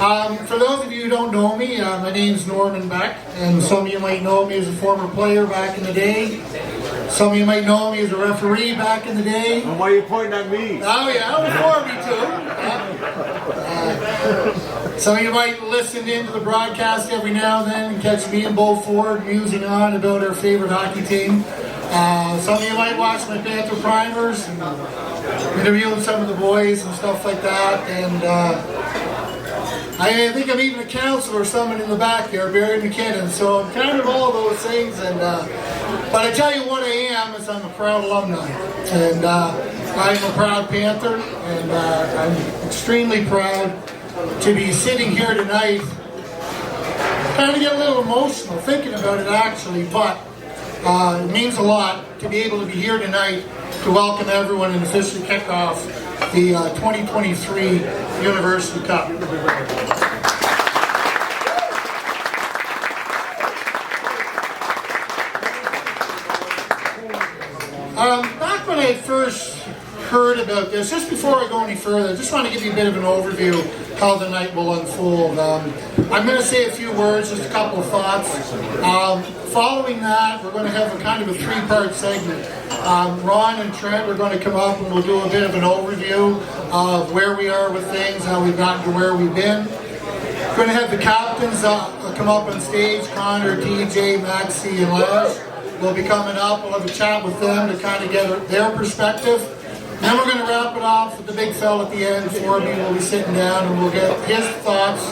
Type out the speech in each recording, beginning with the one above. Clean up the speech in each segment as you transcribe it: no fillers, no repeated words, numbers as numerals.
For those of you who don't know me, my name's Norman Beck, and some of you might know me as a former player back in the day. Some of you might know me as a referee back in the day. And why are you pointing at me? Oh yeah, before me too. Some of you might listen into the broadcast every now and then and catch me and Bo Ford musing on about our favorite hockey team. Some of you might watch my Panther Primers and interviewing some of the boys and stuff like that. And I think I'm even a counselor or someone in the back there, Barry McKinnon. So I'm kind of all those things. And but I tell you what I am is I'm a proud alumni. And I'm a proud Panther. And I'm extremely proud to be sitting here tonight. Kind of get a little emotional thinking about it actually, but it means a lot to be able to be here tonight to welcome everyone and officially kick off the 2023 University Cup. Back when I first heard about this, just before I go any further, I just want to give you a bit of an overview of how the night will unfold. I'm going to say a few words, just a couple of thoughts. Following that, we're going to have a kind of a three-part segment. Ron and Trent are going to come up and we'll do a bit of an overview of where we are with things, how we've gotten to where we've been. We're going to have the captains come up on stage, Connor, TJ, Maxie, and Les. We'll be coming up, we'll have a chat with them to kind of get their perspective. Then we're going to wrap it off with the big fella at the end. Forby will be sitting down and we'll get his thoughts.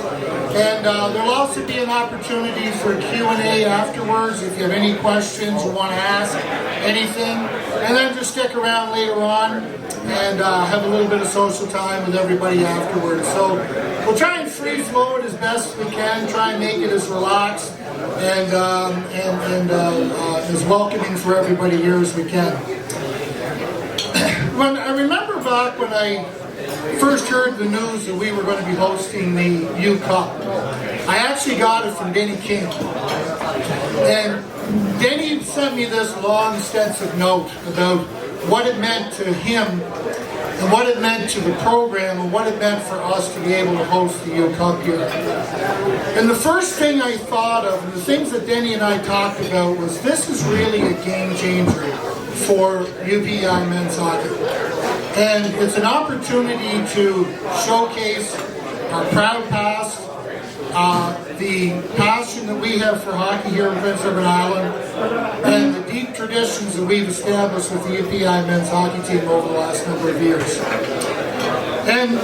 And there'll also be an opportunity for Q&A afterwards if you have any questions, you want to ask anything. And then just stick around later on and have a little bit of social time with everybody afterwards. So we'll try and free flow it as best we can, try and make it as relaxed and as welcoming for everybody here as we can. When I remember back when I first heard the news that we were going to be hosting the U Cup, I actually got it from Denny King. And Denny sent me this long, extensive note about what it meant to him and what it meant to the program and what it meant for us to be able to host the U Cup here. And the first thing I thought of, and the things that Denny and I talked about, was this is really a game changer for UPI men's hockey. And it's an opportunity to showcase our proud past, the passion that we have for hockey here in Prince Edward Island, and the deep traditions that we've established with the UPI men's hockey team over the last number of years. And,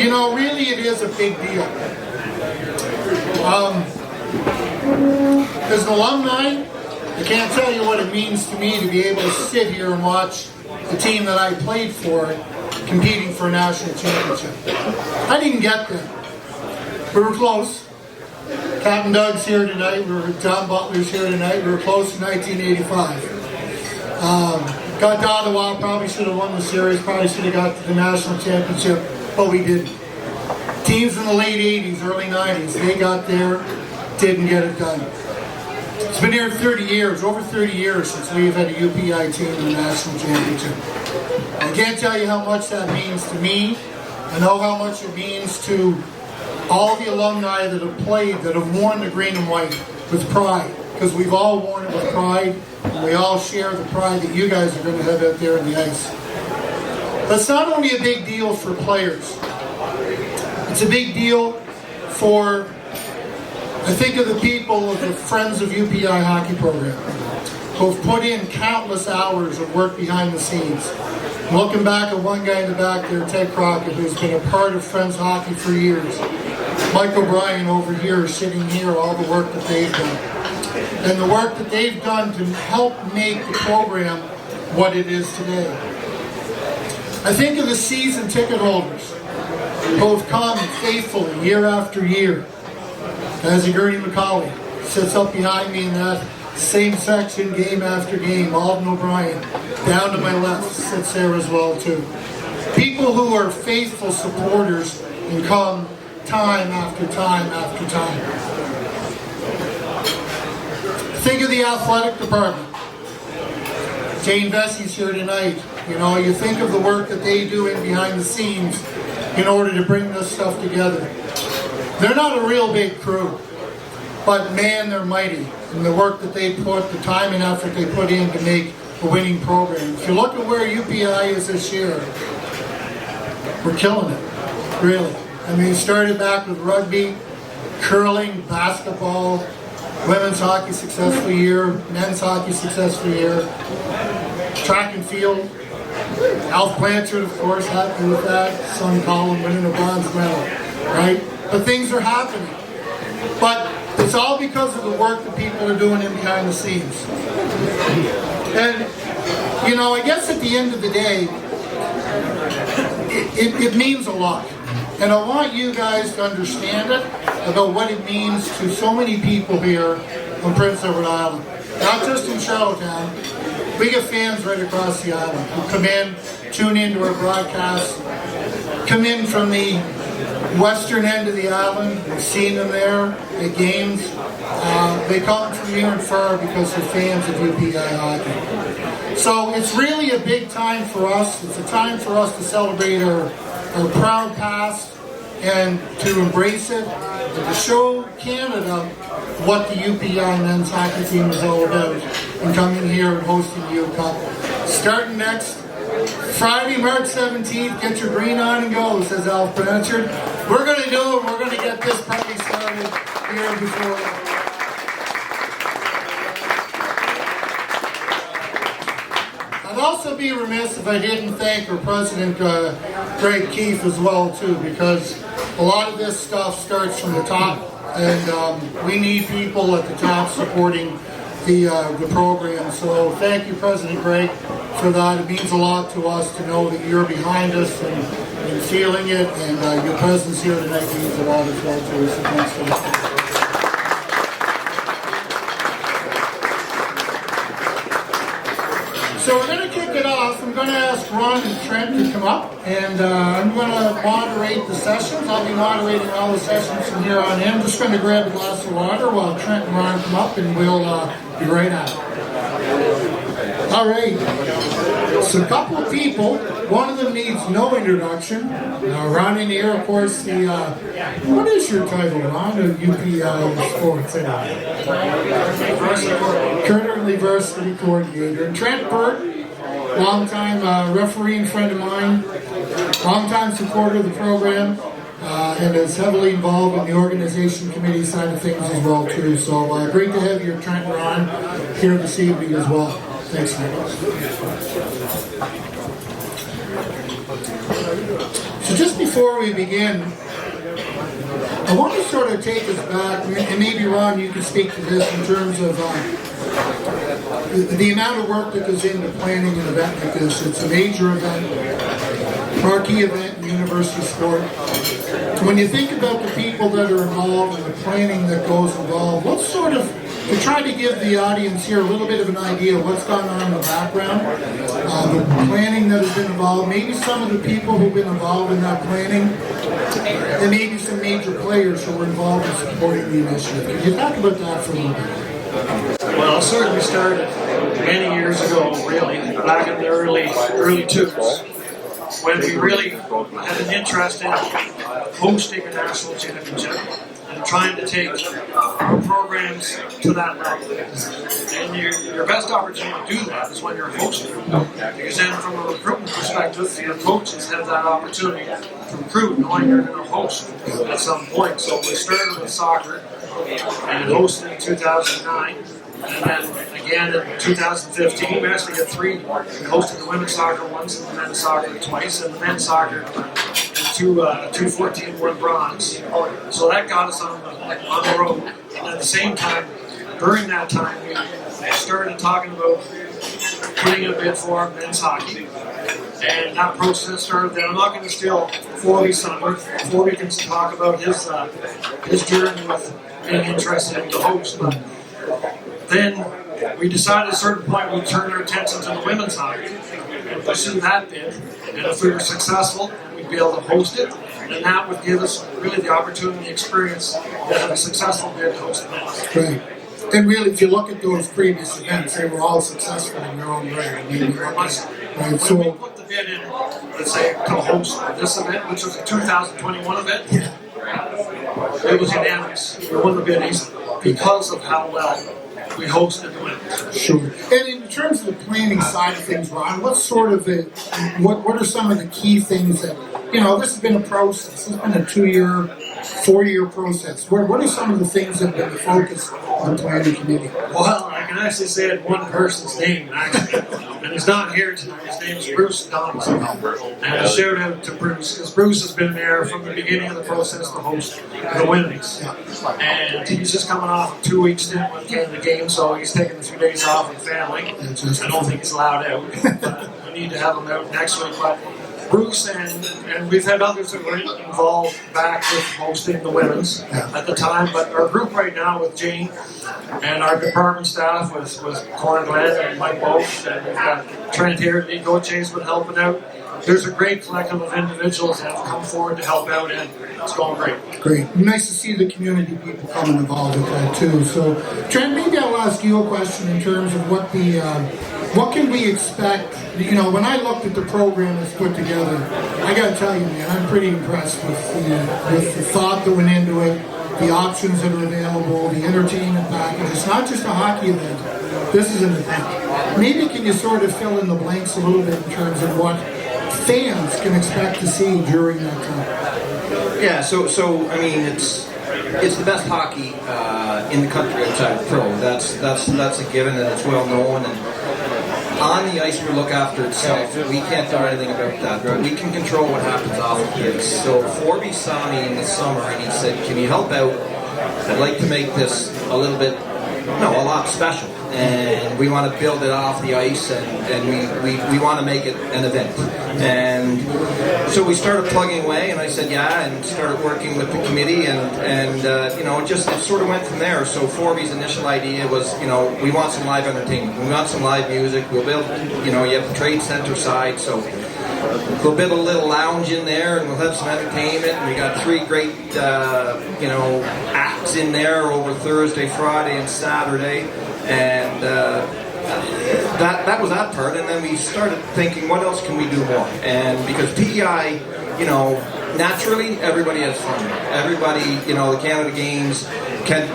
you know, really it is a big deal. As an alumni, I can't tell you what it means to me to be able to sit here and watch the team that I played for competing for a national championship. I didn't get there. We were close. Captain Doug's here tonight. John Butler's here tonight. We were close in 1985. Got to Ottawa, probably should have won the series, probably should have got to the national championship, but we didn't. Teams in the late 80s, early 90s, they got there, didn't get it done. It's been here 30 years, over 30 years since we've had a UPI team in the national championship. I can't tell you how much that means to me. I know how much it means to all the alumni that have played, that have worn the green and white with pride, because we've all worn it with pride, and we all share the pride that you guys are going to have out there in the ice. That's not only a big deal for players, it's a big deal for, I think of the people of the Friends of UPI hockey program who have put in countless hours of work behind the scenes. I'm looking back at one guy in the back there, Ted Crockett, who's been a part of Friends hockey for years. Mike O'Brien over here, sitting here, all the work that they've done. And the work that they've done to help make the program what it is today. I think of the season ticket holders who have come faithfully year after year. As Gurney McCauley sits up behind me in that same section, game after game. Alden O'Brien, down to my left, sits there as well too. People who are faithful supporters and come time after time after time. Think of the athletic department. Jane Bessie's here tonight. You know, you think of the work that they do in behind the scenes in order to bring this stuff together. They're not a real big crew, but man, they're mighty. And the work that they put, the time and effort they put in to make a winning program. If you look at where UPI is this year, we're killing it, really. I mean, started back with rugby, curling, basketball, women's hockey successful year, men's hockey successful year, track and field. Alf Blanchard, of course, happy with that. Son Colin winning a bronze medal, right? But things are happening. But it's all because of the work that people are doing in behind the scenes. And, you know, I guess at the end of the day, it means a lot. And I want you guys to understand it, about what it means to so many people here on Prince Edward Island. Not just in Charlottetown. We get fans right across the island who come in, tune into our broadcasts, come in from the western end of the island. We've seen them there at games. They come from near and far because they're fans of UPI hockey. So it's really a big time for us. It's a time for us to celebrate our proud past and to embrace it and to show Canada what the UPI men's hockey team is all about and coming here and hosting the U Cup. Starting next Friday, March 17th, get your green on and go, says Alf Blanchard. We're going to do it. We're going to get this party started here before. I'd also be remiss if I didn't thank our president, Greg Keefe, as well, too, because a lot of this stuff starts from the top, and we need people at the top supporting the program. So thank you, President Greg, for that. It means a lot to us to know that you're behind us and feeling it, and your presence here tonight means a lot as well to us. So thanks for that. So we're going to kick it off. I'm going to ask Ron and Trent to come up, and I'm going to moderate the sessions. I'll be moderating all the sessions from here on in. I'm just going to grab a glass of water while Trent and Ron come up, and we'll be right at it. All right. So a couple of people. One of them needs no introduction. Ron Annear, of course, what is your title, Ron, of UPI Sports? Currently varsity coordinator. And Trent Birt, longtime referee and friend of mine, longtime supporter of the program, and is heavily involved in the organization committee side of things as well, too. So great to have you, Trent and Ron, here this evening as well. Thanks, man. So just before we begin, I want to sort of take us back, and maybe Ron, you can speak to this in terms of the amount of work that goes into planning an event like this. It's a major event, marquee event in university sport. When you think about the people that are involved and the planning that goes involved, what sort of, to try to give the audience here a little bit of an idea of what's gone on in the background, the planning that has been involved, maybe some of the people who've been involved in that planning, and maybe some major players who were involved in supporting the initiative. Can you talk about that for a little bit? Well, it certainly started many years ago, really, back in the early 2000s, when we really had an interest in hosting a national championship and trying to take our programs to that level. And your best opportunity to do that is when you're hosting. Because then from a recruitment perspective, your coaches have that opportunity to recruit knowing you're going to host at some point. So we started with soccer and hosted in 2009. And then again in 2015, we actually had three. We hosted the women's soccer once and the men's soccer twice. And the men's soccer in 2014 won bronze. So that got us on the road. And at the same time, during that time, we started talking about putting a bid for men's hockey. And that process started then. I'm not going to steal Forby's thunder. Forby can talk about his journey with being interested in the host. But then we decided at a certain point we'd turn our attention to the women's hockey and pursue that bid. And if we were successful, we'd be able to host it. And that would give us really the opportunity and the experience of a successful bid to host the men's. Right. And really, if you look at those previous events, they were all successful in their own way. I mean, when we put the bid in, let's say, to host this event, which was a 2021 event, it was unanimous. We won the biddies because of how well we hosted the Winners. Sure. And in terms of the planning side of things, Ron, what are some of the key things that, this has been a process. It's been a 2-year, 4-year process. What are some of the things that have been the focus of the planning committee? Well, I can actually say it one person's name, actually. And he's not here tonight. His name is Bruce Donaldson. And a shout out to Bruce, because Bruce has been there from the beginning of the process to host the Winnings. And he's just coming off a 2-week stint with Canada Games, so he's taking a few days off with family. I don't think he's allowed out. But we need to have him out next week. But Bruce and we've had others that were involved back with hosting the Women's at the time, but our group right now with Jane and our department staff with Corn Glenn and Mike Bosch, and we've got Trent here, Nico Chase been helping out. There's a great collective of individuals that have come forward to help out, and it's going great. Great. Nice to see the community people coming involved with that too. So, Trent, maybe I'll ask you a question in terms of what can we expect? When I looked at the program that's put together, I got to tell you, man, I'm pretty impressed with the thought that went into it, the options that are available, the entertainment package. It's not just a hockey event. This is an event. Maybe can you sort of fill in the blanks a little bit in terms of what fans can expect to see during that time? Yeah, so I mean, it's the best hockey in the country outside of pro. That's a given, and it's well known. And on the ice, we look after itself. We can't do anything about that, but we can control what happens off the ice. So Forby saw me in the summer, and he said, "Can you help out? I'd like to make this a lot special, and we want to build it off the ice, and we want to make it an event." And so we started plugging away, and I said, "Yeah," and started working with the committee, and it sort of went from there. So Forby's initial idea was, we want some live entertainment, we want some live music. We'll build, you have the trade center side, so we'll build a little lounge in there, and we'll have some entertainment. And we got 3 great, acts in there over Thursday, Friday, and Saturday, and that was that part. And then we started thinking, what else can we do more? And because PEI, naturally, everybody has fun. Everybody, the Canada Games. Kent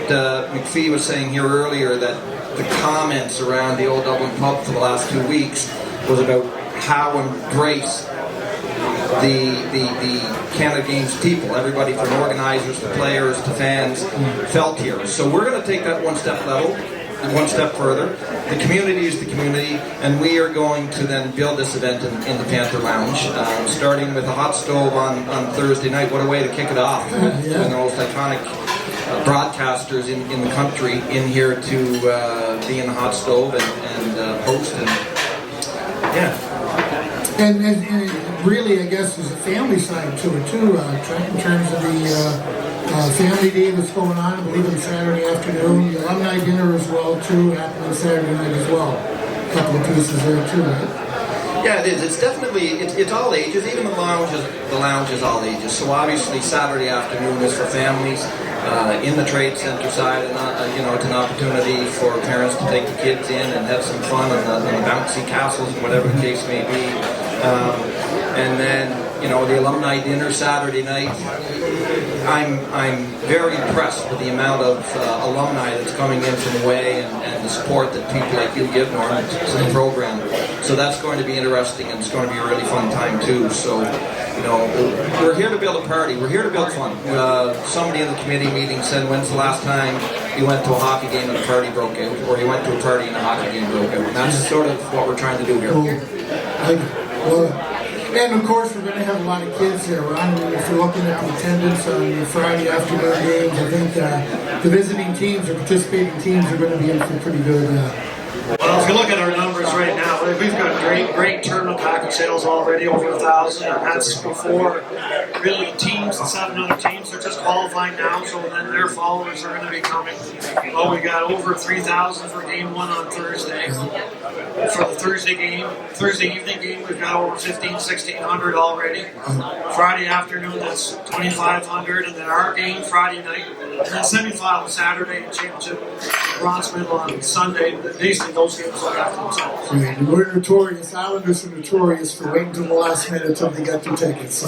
McPhee was saying here earlier that the comments around the Olde Dublin Pub for the last 2 weeks was about how embrace the Canada Games people, everybody from organizers to players to fans, felt here. So we're going to take that one step further. The community is the community, and we are going to then build this event in the Panther Lounge, starting with a hot stove on Thursday night. What a way to kick it off. One of the most iconic broadcasters in the country in here to be in the hot stove and host. And really, I guess, there's a family side to it too, Trent, in terms of the family day that's going on, I believe on Saturday afternoon, the alumni dinner as well too, happening Saturday night as well. A couple of pieces there too, right? Yeah, it is. It's definitely, it's all ages. Even the lounge is all ages. So obviously Saturday afternoon is for families in the trade center side, and it's an opportunity for parents to take the kids in and have some fun on the bouncy castles and whatever the case may be. And then the alumni dinner Saturday night. I'm very impressed with the amount of alumni that's coming in from away and the support that people like you give, Norm, to the program. So that's going to be interesting, and it's going to be a really fun time too. So, we're here to build a party. We're here to build fun. Somebody in the committee meeting said, "When's the last time you went to a hockey game and a party broke out, or you went to a party and a hockey game broke out?" And that's sort of what we're trying to do here. And of course, we're going to have a lot of kids there, Ron. I mean, if you're looking at the attendance on the Friday afternoon games, I think the visiting teams or participating teams are going to be in for pretty good. Well, if you look at our numbers right now, we've got great tournament package sales already, over 1,000, and that's before really the teams, the 7 other teams are just qualifying now, so then their followers are going to be coming. Well, we got over 3,000 for game 1 on Thursday. For the Thursday evening game, we've got over 1,600 already. Friday afternoon, that's 2,500, and then our game Friday night, and then semifinal Saturday and championship bronze medal on Sunday. Basically, those games look after themselves. We're notorious. Islanders are notorious for waiting till the last minute until they get their tickets. So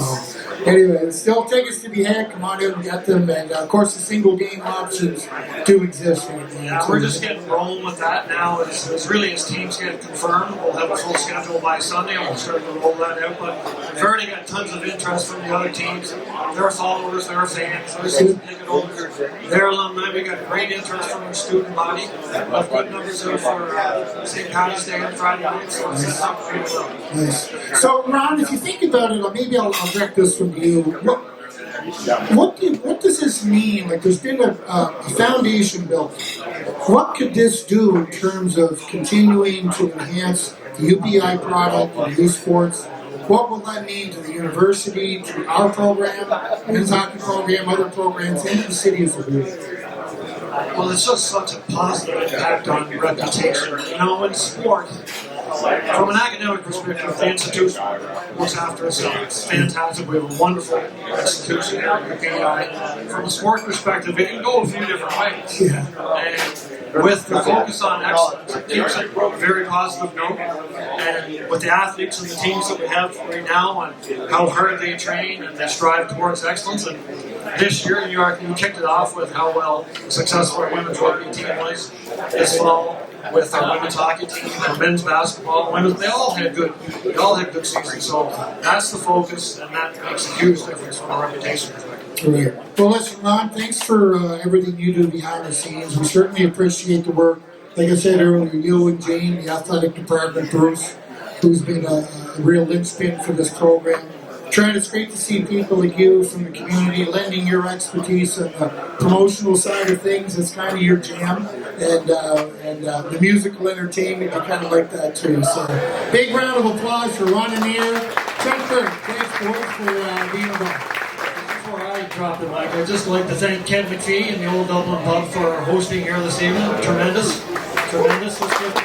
Anyway, still tickets to be had. Come on in and get them. And of course, the single game options do exist right now. Yeah, we're just getting rolling with that now. As really as teams get confirmed, we'll have a full schedule by Sunday, and we'll start to roll that out. But we've already got tons of interest from the other teams. Their followers, their fans, their season ticket holders, their alumni. We got great interest from our student body. We've good numbers there for St. Patty's Day on Friday night, so it's set up pretty well. Nice. So, Ron, if you think about it, maybe I'll direct this from you. What does this mean? Like, there's been a foundation built. What could this do in terms of continuing to enhance the UPI product and youth sports? What will that mean to the university, to our program, men's hockey program, other programs, and the city as a whole? Well, it's just such a positive impact on reputation. You know, in sport, from an academic perspective, the institution looks after itself. It's fantastic. We have a wonderful institution here at UPI. From a sport perspective, it can go a few different ways. Yeah. And with the focus on excellence, it keeps it a very positive note. And with the athletes and the teams that we have right now and how hard they train and they strive towards excellence. And this year, New York, we kicked it off with how well successful our women's rugby team was this fall. With our women's hockey team, our men's basketball, women's, they all had good seasons. So that's the focus, and that makes a huge difference from a reputation perspective. Right. Well, listen, Ron, thanks for everything you do behind the scenes. We certainly appreciate the work. Like I said earlier, you and Jane, the athletic department, Bruce, who's been a real linchpin for this program. Trent, it's great to see people like you from the community lending your expertise on the promotional side of things. It's kind of your jam, and the musical entertainment, you kind of like that too. So, big round of applause for Ron Annear and Trent Birt. Thanks, boys, for being involved. Before I drop the mic, I'd just like to thank Ken McPhee and the Olde Dublin Pub for hosting here this evening. Tremendous. Let's give them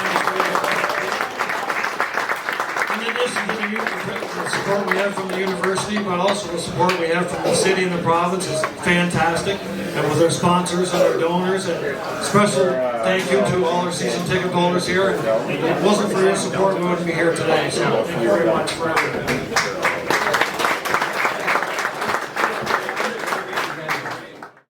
in addition to the support we have from the university, but also the support we have from the city and the province is fantastic. And with our sponsors and our donors, and special thank you to all our season ticket holders here. If it wasn't for your support, we wouldn't be here today. So thank you very much for everything.